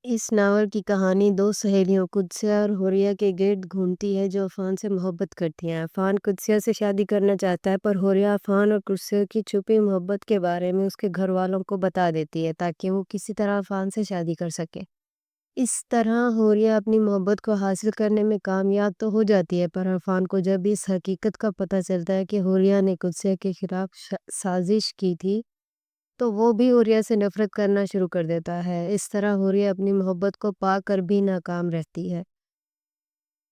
اس novel کی کہانی دو سہیلیوں قدسیہ اور حوریہ کے گرد گھومتی ہے جو عفان سے محبت کرتی ہیں۔ عفان قدسیہ سے شادی کرنا چاہتا ہے پر حوریہ عفان اور قدسیہ کی چھپی محبت کے بارے میں اس کے گھر والوں کو بتا دیتی ہے تاکہ وہ کسی طرح عفان سے شادی کر سکے۔ اس طرح حوریہ اپنی محبت کو حاصل کرنے میں کامیاب تو ہو جاتی ہے پر عفان کو جب اس حقیقت کا پتہ چلتا ہے کہ حوریہ نے قدسیہ کے خلاف سازش کی تھی تو وہ بھی حوریہ سے نفرت کرنا شروع کر دیتا ہے۔ اس طرح حوریہ اپنی محبت کو پا کر بھی ناکام رہتی ہے۔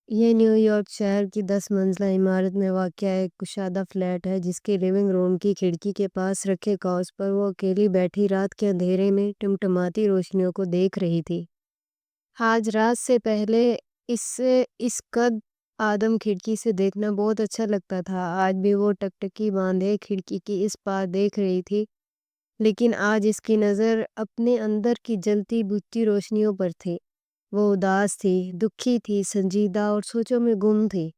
یہ نیو یارک شہر کی 10 منزلہ عمارت میں واقع ایک کشادہ فلیٹ ہے جس کے لیونگ روم کی کھڑکی کے پاس رکھے کاؤچ پر وہ اکیلی بیٹھی رات کے اندھیرے میں ٹمٹماتی روشنیوں کو دیکھ رہی تھی۔ آج رات سے پہلے اس قد آدم کھڑکی سے دیکھنا بہت اچھا لگتا تھا۔ آج بھی وہ ٹکٹکی باندھے کھڑکی کی اس پار دیکھ رہی تھی لیکن آج اس کی نظر اپنے اندر کی جلتی بجھتی روشنیوں پر تھی۔ وہ اداس تھی، دکھی تھی، سنجیدہ اور سوچوں میں گم تھی۔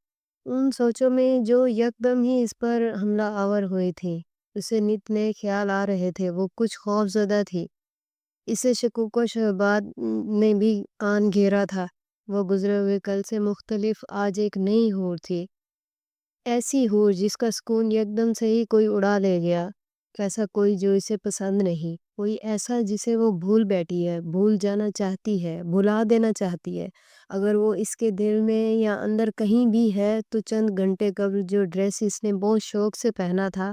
ان سوچوں میں جو یکدم ہی اس پر حملہ آور ہوئے تھے۔ اسے نت نئے خیال آ رہے تھے، وہ کچھ خوف زدہ تھی۔ اسے شکوک و شبہات نے بھی آن گھیرا تھا۔ وہ گزرے ہوئے کل سے مختلف آج ایک نئی ہور تھی۔ ایسی ہور جس کا سکون یکدم سے ہی کوئی اڑا لے گیا۔ ایسا کوئی جو اسے پسند نہیں، کوئی ایسا جسے وہ بھول بیٹھی ہے، بھول جانا چاہتی ہے، بھلا دینا چاہتی ہے۔ اگر وہ اس کے دل میں یا اندر کہیں بھی ہے تو چند گھنٹے قبل جو ڈریس اس نے بہت شوق سے پہنا تھا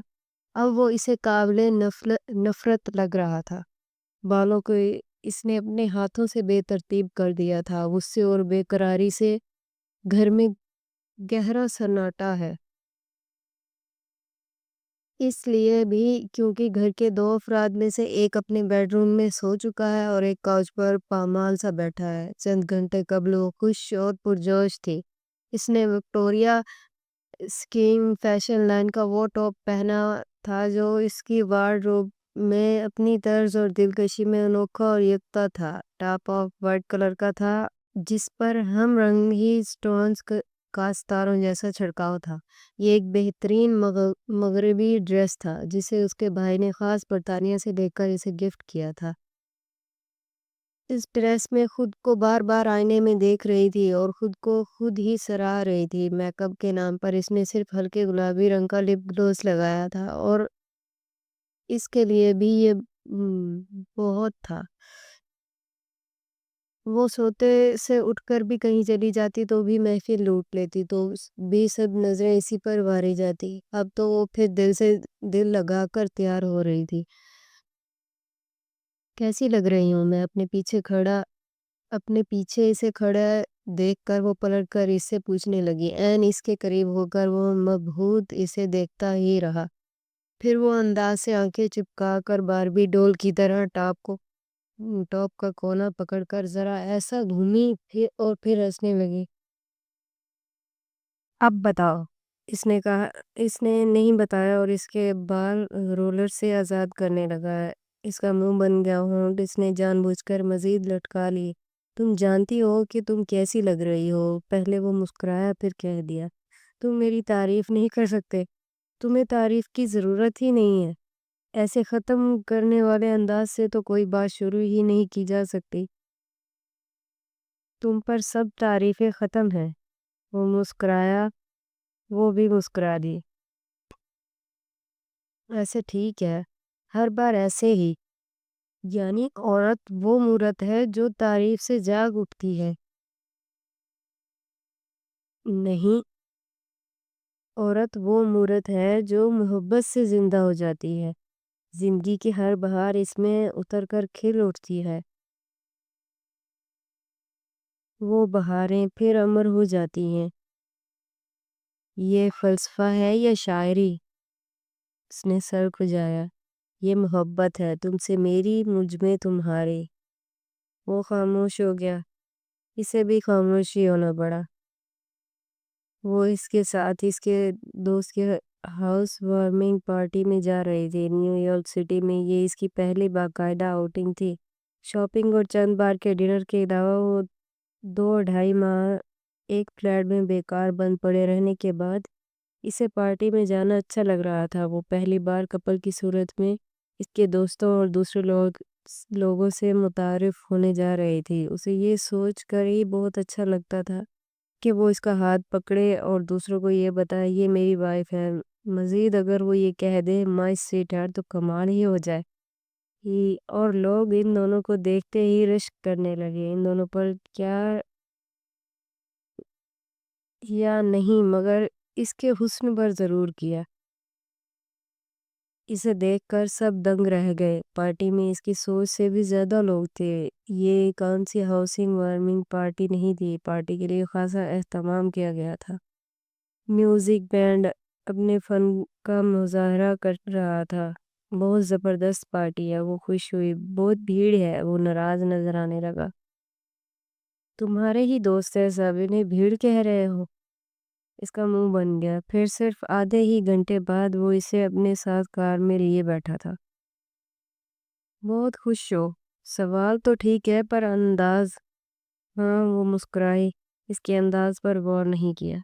اب وہ اسے قابل نفرت لگ رہا تھا۔ بالوں کو اس نے اپنے ہاتھوں سے بے ترتیب کر دیا تھا۔ غصے اور بے قراری سے گھر میں گہرا سناٹا ہے۔ اس لیے بھی کیونکہ گھر کے دو افراد میں سے ایک اپنے بیڈ روم میں سو چکا ہے اور ایک کاؤچ پر پامال سا بیٹھا ہے۔ چند گھنٹے قبل وہ خوش اور پرجوش تھی۔ اس نے وکٹوریہ اسکیم فیشن لائن کا وہ ٹاپ پہنا تھا جو اس کی وارڈروب میں اپنی طرز اور دلکشی میں انوکھا اور یکتا تھا۔ ٹاپ آف وائٹ کلر کا تھا جس پر ہم رنگی سٹونز کا ستاروں جیسا چھڑکاؤ تھا۔ یہ ایک بہترین مغربی ڈریس تھا جسے اس کے بھائی نے خاص برطانیہ سے لے کر اسے گفٹ کیا تھا۔ اس ڈریس میں خود کو بار بار آئینے میں دیکھ رہی تھی اور خود کو خود ہی سراہ رہی تھی۔ میک اپ کے نام پر اس نے صرف ہلکے گلابی رنگ کا لپ گلوس لگایا تھا اور اس کے لیے بھی یہ بہت تھا۔ وہ سوتے سے اٹھ کر بھی کہیں چلی جاتی تو بھی محفل لوٹ لیتی تو بھی سب نظریں اسی پر واری جاتی۔ اب تو وہ پھر دل سے دل لگا کر تیار ہو رہی تھی۔ کیسی لگ رہی ہوں میں؟ اپنے پیچھے اسے کھڑا دیکھ کر وہ پلٹ کر اس سے پوچھنے لگی۔ این اس کے قریب ہو کر وہ مبہوت اسے دیکھتا ہی رہا۔ پھر وہ انداز سے آنکھیں چپکا کر باربی ڈول کی طرح ٹاپ کا کونا پکڑ کر ذرا ایسا گھومی اور پھر ہنسنے لگی۔ اب بتاؤ، اس نے کہا۔ اس نے نہیں بتایا اور اس کے بال رولر سے آزاد کرنے لگا۔ اس کا منہ بن گیا، ہونٹ اس نے جان بوجھ کر مزید لٹکا لی۔ تم جانتی ہو کہ تم کیسی لگ رہی ہو؟ پہلے وہ مسکرایا پھر کہہ دیا۔ تم میری تعریف نہیں کر سکتے، تمہیں تعریف کی ضرورت ہی نہیں ہے۔ ایسے ختم کرنے والے انداز سے تو کوئی بات شروع ہی نہیں کی جا سکتی۔ تم پر سب تعریفیں ختم ہیں۔ وہ مسکرایا، وہ بھی مسکرا دی۔ ایسے ٹھیک ہے، ہر بار ایسے ہی۔ یعنی عورت وہ مورت ہے جو تعریف سے جاگ اٹھتی ہے۔ نہیں، عورت وہ مورت ہے جو محبت سے زندہ ہو جاتی ہے۔ زندگی کی ہر بہار اس میں اتر کر کھل اٹھتی ہے۔ وہ بہاریں پھر امر ہو جاتی ہیں۔ یہ فلسفہ ہے یا شاعری؟ اس نے سر کھجایا۔ یہ محبت ہے، تم سے میری، مجھ میں تمہاری۔ وہ خاموش ہو گیا۔ اسے بھی خاموش ہی ہونا پڑا۔ وہ اس کے ساتھ اس کے دوست کے ہاؤس وارمنگ پارٹی میں جا رہی تھی۔ نیو یارک سٹی میں یہ اس کی پہلی باقاعدہ آؤٹنگ تھی۔ شاپنگ اور چند بار کے ڈنر کے علاوہ وہ 2-2.5 ماہ ایک فلیٹ میں بیکار بند پڑے رہنے کے بعد اسے پارٹی میں جانا اچھا لگ رہا تھا۔ وہ پہلی بار کپل کی صورت میں اس کے دوستوں اور دوسرے لوگ لوگوں سے متعارف ہونے جا رہی تھی۔ اسے یہ سوچ کر ہی بہت اچھا لگتا تھا کہ وہ اس کا ہاتھ پکڑے اور دوسروں کو یہ بتائے یہ میری وائف ہے۔ مزید اگر وہ یہ کہہ دے مائی سویٹ ہارٹ تو کمال ہی ہو جائے۔ اور لوگ ان دونوں کو دیکھتے ہی رشک کرنے لگے۔ ان دونوں پر کیا یا نہیں مگر اس کے حسن پر ضرور کیا۔ اسے دیکھ کر سب دنگ رہ گئے۔ پارٹی میں اس کی سوچ سے بھی زیادہ لوگ تھے۔ یہ کون سی ہاؤسنگ وارمنگ پارٹی نہیں تھی۔ پارٹی کے لیے خاصا اہتمام کیا گیا تھا۔ میوزک بینڈ اپنے فن کا مظاہرہ کر رہا تھا۔ بہت زبردست پارٹی ہے۔ وہ خوش ہوئی۔ بہت بھیڑ ہے۔ وہ ناراض نظر آنے لگا۔ تمہارے ہی دوست ہے سب، انہیں بھیڑ کہہ رہے ہو؟ اس کا منہ بن گیا۔ پھر صرف آدھے ہی گھنٹے بعد وہ اسے اپنے ساتھ کار میں لیے بیٹھا تھا۔ بہت خوش ہو؟ سوال تو ٹھیک ہے پر انداز۔ ہاں وہ مسکرائی۔ اس کے انداز پر غور نہیں کیا۔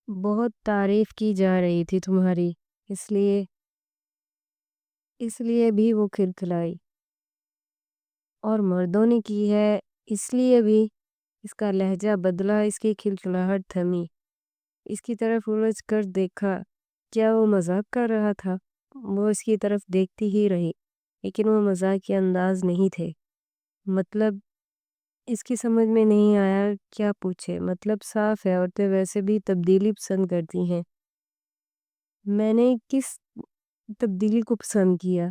بہت تعریف کی جا رہی تھی تمہاری، اس لیے بھی وہ کھلکھلائی۔ اور مردوں نے کی ہے اس لیے بھی۔ اس کا لہجہ بدلا، اس کی کھلکھلاہٹ تھمی۔ اس کی طرف الجھ کر دیکھا۔ کیا وہ مذاق کر رہا تھا؟ وہ اس کی طرف دیکھتی ہی رہی، لیکن وہ مذاق کے انداز نہیں تھے۔ مطلب اس کی سمجھ میں نہیں آیا کیا پوچھے۔ مطلب صاف ہے، عورتیں ویسے بھی تبدیلی پسند کرتی ہیں۔ میں نے کس تبدیلی کو پسند کیا؟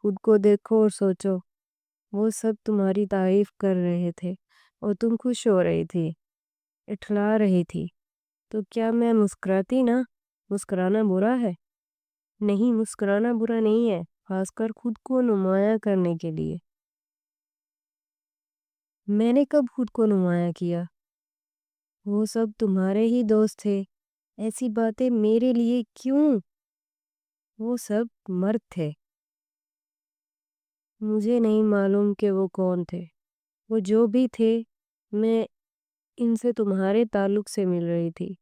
خود کو دیکھو اور سوچو۔ وہ سب تمہاری تعریف کر رہے تھے اور تم خوش ہو رہی تھی، اٹھلا رہی تھی۔ تو کیا میں مسکراتی نا؟ مسکرانا برا ہے؟ نہیں، مسکرانا برا نہیں ہے، خاص کر خود کو نمایاں کرنے کے لیے۔ میں نے کب خود کو نمایاں کیا؟ وہ سب تمہارے ہی دوست تھے، ایسی باتیں میرے لیے کیوں؟ وہ سب مرد تھے۔ مجھے نہیں معلوم کہ وہ کون تھے۔ وہ جو بھی تھے، میں ان سے تمہارے تعلق سے مل رہی تھی۔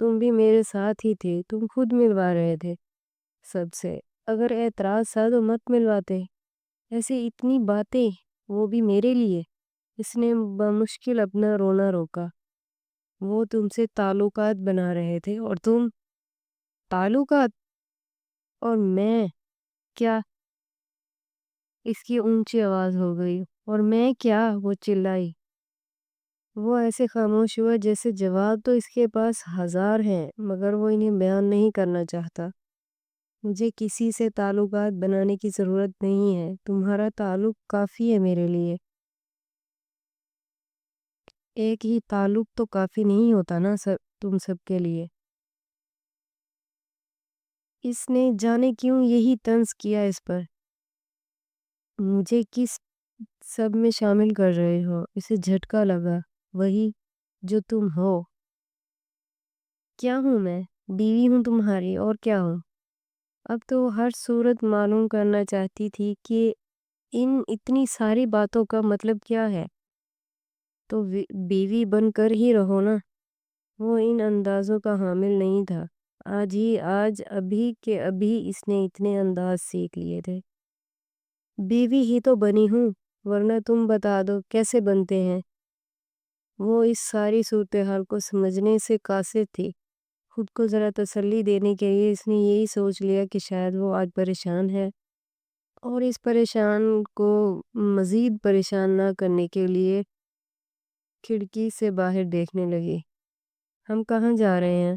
تم بھی میرے ساتھ ہی تھے، تم خود ملوا رہے تھے سب سے۔ اگر اعتراض تھا تو مت ملواتے۔ ایسے اتنی باتیں، وہ بھی میرے لیے۔ اس نے بمشکل اپنا رونا روکا۔ وہ تم سے تعلقات بنا رہے تھے اور تم تعلقات؟ اور میں کیا؟ اس کی اونچی آواز ہو گئی۔ اور میں کیا؟ وہ چلائی۔ وہ ایسے خاموش ہوا جیسے جواب تو اس کے پاس ہزار ہیں مگر وہ انہیں بیان نہیں کرنا چاہتا۔ مجھے کسی سے تعلقات بنانے کی ضرورت نہیں ہے، تمہارا تعلق کافی ہے میرے لیے۔ ایک ہی تعلق تو کافی نہیں ہوتا نا تم سب کے لیے۔ اس نے جانے کیوں یہی طنز کیا اس پر۔ مجھے کس سب میں شامل کر رہے ہو؟ اسے جھٹکا لگا۔ وہی جو تم ہو۔ کیا ہوں میں؟ بیوی ہوں تمہاری، اور کیا ہوں؟ اب تو ہر صورت معلوم کرنا چاہتی تھی کہ اتنی ساری باتوں کا مطلب کیا ہے۔ تو بیوی بن کر ہی رہو نا۔ وہ ان اندازوں کا حامل نہیں تھا۔ آج ابھی کے ابھی اس نے اتنے انداز سیکھ لیے تھے۔ بیوی ہی تو بنی ہوں، ورنہ تم بتا دو کیسے بنتے ہیں۔ وہ اس ساری صورتحال کو سمجھنے سے قاصر تھی۔ خود کو ذرا تسلی دینے کے لیے اس نے یہی سوچ لیا کہ شاید وہ آج پریشان ہے، اور اس پریشان کو مزید پریشان نہ کرنے کے لیے کھڑکی سے باہر دیکھنے لگی۔ ہم کہاں جا رہے ہیں؟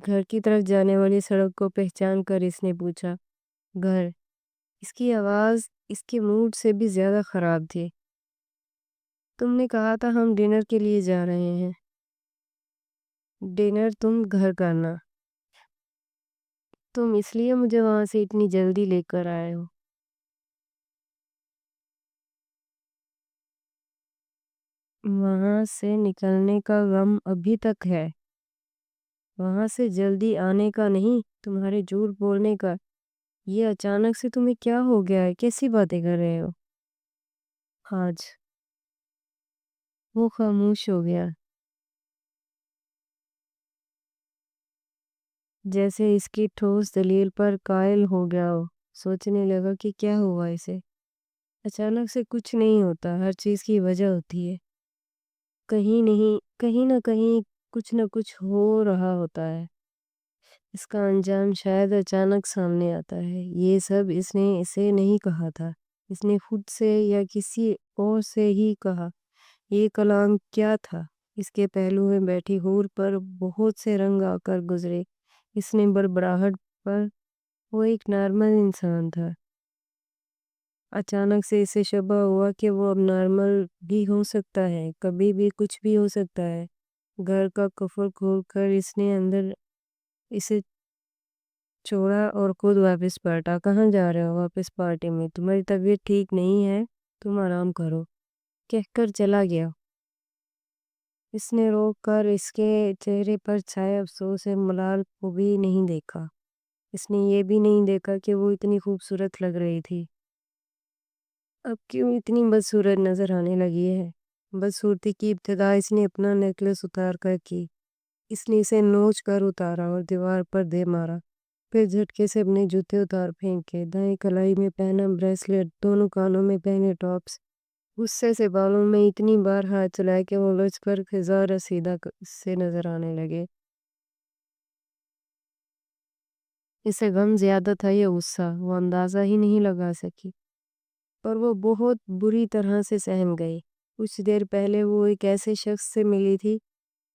گھر کی طرف جانے والی سڑک کو پہچان کر اس نے پوچھا۔ گھر؟ اس کی آواز اس کے موڈ سے بھی زیادہ خراب تھی۔ تم نے کہا تھا ہم ڈنر کے لیے جا رہے ہیں۔ ڈنر تم گھر کرنا۔ تم اس لیے مجھے وہاں سے اتنی جلدی لے کر آئے ہو؟ وہاں سے نکلنے کا غم ابھی تک ہے، وہاں سے جلدی آنے کا نہیں، تمہارے جھوٹ بولنے کا۔ یہ اچانک سے تمہیں کیا ہو گیا ہے؟ کیسی باتیں کر رہے ہو؟ آج وہ خاموش ہو گیا، جیسے اس کی ٹھوس دلیل پر قائل ہو گیا ہو۔ سوچنے لگا کہ کیا ہوا اسے۔ اچانک سے کچھ نہیں ہوتا، ہر چیز کی وجہ ہوتی ہے۔ کہیں نہیں، کہیں نہ کہیں کچھ نہ کچھ ہو رہا ہوتا ہے۔ اس کا انجام شاید اچانک سامنے آتا ہے۔ یہ سب اس نے اسے نہیں کہا تھا، اس نے خود سے یا کسی اور سے ہی کہا۔ یہ کلام کیا تھا؟ اس کے پہلو میں بیٹھی حور پر بہت سے رنگ آ کر گزرے۔ اس نے بڑبڑاہٹ پر وہ ایک نارمل انسان تھا۔ اچانک سے اسے شبہ ہوا کہ وہ اب نارمل بھی ہو سکتا ہے، کبھی بھی کچھ بھی ہو سکتا ہے۔ گھر کا قفل کھول کر اس نے اندر اسے چھوڑا اور خود واپس پلٹا۔ کہاں جا رہے ہو؟ واپس پارٹی میں۔ تمہاری طبیعت ٹھیک نہیں ہے، تم آرام کرو، کہہ کر چلا گیا۔ اس نے روک کر اس کے چہرے پر چھائے افسوس ملال کو بھی نہیں دیکھا۔ اس نے یہ بھی نہیں دیکھا کہ وہ اتنی خوبصورت لگ رہی تھی۔ اب کیوں اتنی بدصورت نظر آنے لگی ہے؟ بدصورتی کی ابتدا اس نے اپنا نیکلس اتار کر کی۔ اس نے اسے نوچ کر اتارا اور دیوار پر دے مارا۔ پھر جھٹکے سے اپنے جوتے اتار پھینکے، دائیں کلائی میں پہنا بریسلیٹ، دونوں کانوں میں پہنے ٹاپس۔ غصے سے بالوں میں اتنی بار ہاتھ چلائے کہ وہ لچ کر خزاں رسیدہ سے نظر آنے لگے۔ اسے غم زیادہ تھا یا غصہ، وہ اندازہ ہی نہیں لگا سکی، پر وہ بہت بری طرح سے سہم گئی۔ کچھ دیر پہلے وہ ایک ایسے شخص سے ملی تھی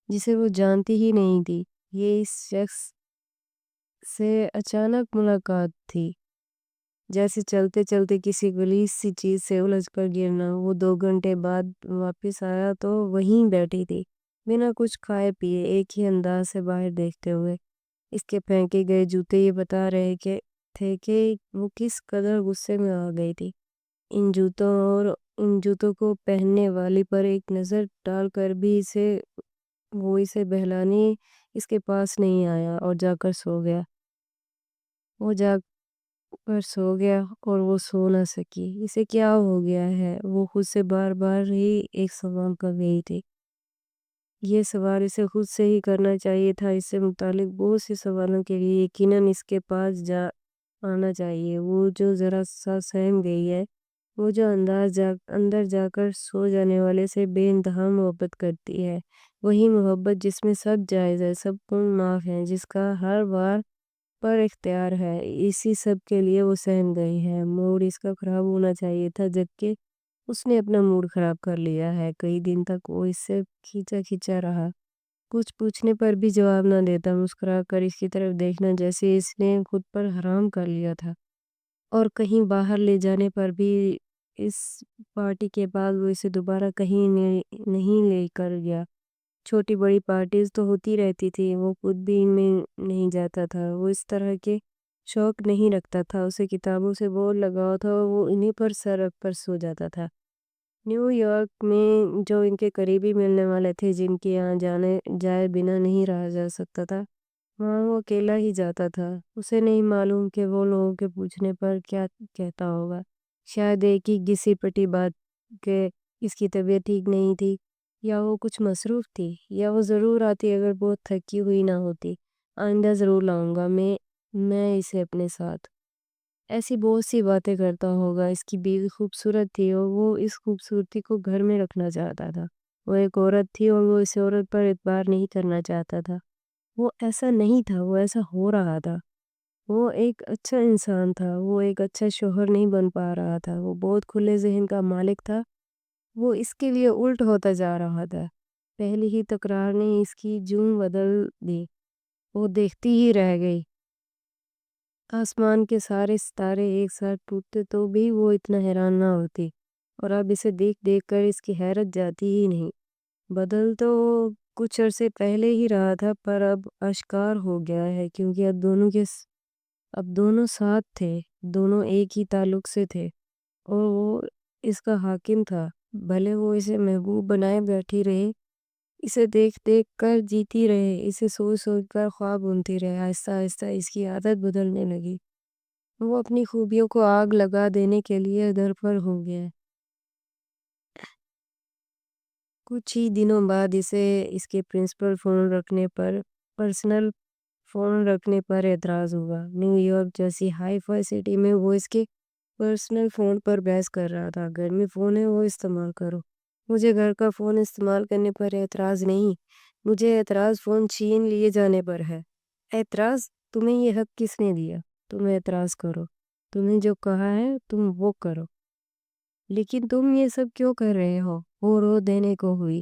جسے وہ جانتی ہی نہیں تھی۔ یہ اس شخص سے اچانک ملاقات تھی، جیسے چلتے چلتے کسی غلیظ سی چیز سے الجھ کر گرنا۔ وہ 2 گھنٹے بعد واپس آیا تو وہیں بیٹھی تھی، بنا کچھ کھائے پیے، ایک ہی انداز سے باہر دیکھتے ہوئے۔ اس کے پھینکے گئے جوتے یہ بتا رہے تھے کہ وہ کس قدر غصے میں آ گئی تھی۔ ان جوتوں کو پہننے والی پر ایک نظر ڈال کر بھی وہ اسے بہلانے اس کے پاس نہیں آیا اور جا کر سو گیا۔ وہ جا کر سو گیا اور وہ سو نہ سکی۔ اسے کیا ہو گیا ہے؟ وہ خود سے بار بار ہی ایک سوال کر رہی تھی۔ یہ سوال اسے خود سے ہی کرنا چاہیے تھا۔ اس سے متعلق بہت سے سوالوں کے لیے یقیناً اس کے پاس آنا چاہیے۔ وہ جو ذرا سا سہم گئی ہے، وہ جو اندر جا کر سو جانے والے سے بے انتہا محبت کرتی ہے، وہی محبت جس میں سب جائز ہے، سب پن معاف ہے، جس کا ہر بار پر اختیار ہے، اسی سب کے لیے وہ سہم گئی ہے۔ موڈ اس کا خراب ہونا چاہیے تھا، جبکہ اس نے اپنا موڈ خراب کر لیا ہے۔ کئی دن تک وہ اس سے کھینچا کھینچا رہا، کچھ پوچھنے پر بھی جواب نہ دیتا، مسکرا کر اس کی طرف دیکھنا جیسے اس نے خود پر حرام کر لیا تھا۔ اور کہیں باہر لے جانے پر بھی اس پارٹی کے بعد وہ اسے دوبارہ کہیں نہیں لے کر گیا۔ چھوٹی بڑی پارٹیز تو ہوتی رہتی تھی، وہ خود بھی ان میں نہیں جاتا تھا۔ وہ اس طرح کے شوق نہیں رکھتا تھا، اسے کتابوں سے بہت لگاؤ تھا اور وہ انہی پر سر رکھ کر سو جاتا تھا۔ نیو یارک میں جو ان کے قریبی ملنے والے تھے، جن کے یہاں جائے بنا نہیں رہا جا سکتا تھا، وہاں وہ اکیلا ہی جاتا تھا۔ اسے نہیں معلوم کہ وہ لوگوں کے پوچھنے پر کیا کہتا ہوگا، شاید ایک ہی گھسی پٹی بات کہ اس کی طبیعت ٹھیک نہیں تھی، یا وہ کچھ مصروف تھی، یا وہ ضرور آتی اگر بہت تھکی ہوئی نہ ہوتی۔ آئندہ ضرور لاؤں گا میں اسے اپنے ساتھ۔ ایسی بہت سی باتیں کرتا ہوگا۔ اس کی بیوی خوبصورت تھی اور وہ اس خوبصورتی کو گھر میں رکھنا چاہتا تھا۔ وہ ایک عورت تھی اور وہ اس عورت پر اعتبار نہیں کرنا چاہتا تھا۔ وہ ایسا نہیں تھا، وہ ایسا ہو رہا تھا۔ وہ ایک اچھا انسان تھا، وہ ایک اچھا شوہر نہیں بن پا رہا تھا۔ وہ بہت کھلے ذہن کا مالک تھا، وہ اس کے لیے الٹ ہوتا جا رہا تھا۔ پہلی ہی تکرار نے اس کی جون بدل دی، وہ دیکھتی ہی رہ گئی۔ آسمان کے سارے ستارے ایک ساتھ ٹوٹتے تو بھی وہ اتنا حیران نہ ہوتی، اور اب اسے دیکھ دیکھ کر اس کی حیرت جاتی ہی نہیں۔ بدل تو کچھ عرصے پہلے ہی رہا تھا، پر اب آشکار ہو گیا ہے، کیونکہ اب دونوں ساتھ تھے، دونوں ایک ہی تعلق سے تھے، اور وہ اس کا حاکم تھا۔ بھلے وہ اسے محبوب بنائے بیٹھی رہے، اسے دیکھ دیکھ کر جیتی رہے، اسے سوچ سوچ کر خواب بنتی رہے، آہستہ آہستہ اس کی عادت بدلنے لگی۔ وہ اپنی خوبیوں کو آگ لگا دینے کے لیے درپر ہو گیا۔ کچھ ہی دنوں بعد اسے اس کے پرنسپل فون رکھنے پر پرسنل فون رکھنے پر اعتراض ہوا۔ نیو یارک جیسی ہائی فائی سٹی میں وہ اس کے پرسنل فون پر بحث کر رہا تھا۔ گھر میں فون ہے وہ استعمال کرو، مجھے گھر کا فون استعمال کرنے پر اعتراض نہیں، مجھے اعتراض فون چھین لیے جانے پر ہے۔ اعتراض؟ تمہیں یہ حق کس نے دیا؟ تم اعتراض کرو، تمہیں جو کہا ہے تم وہ کرو۔ لیکن تم یہ سب کیوں کر رہے ہو؟ وہ رو دینے کو ہوئی۔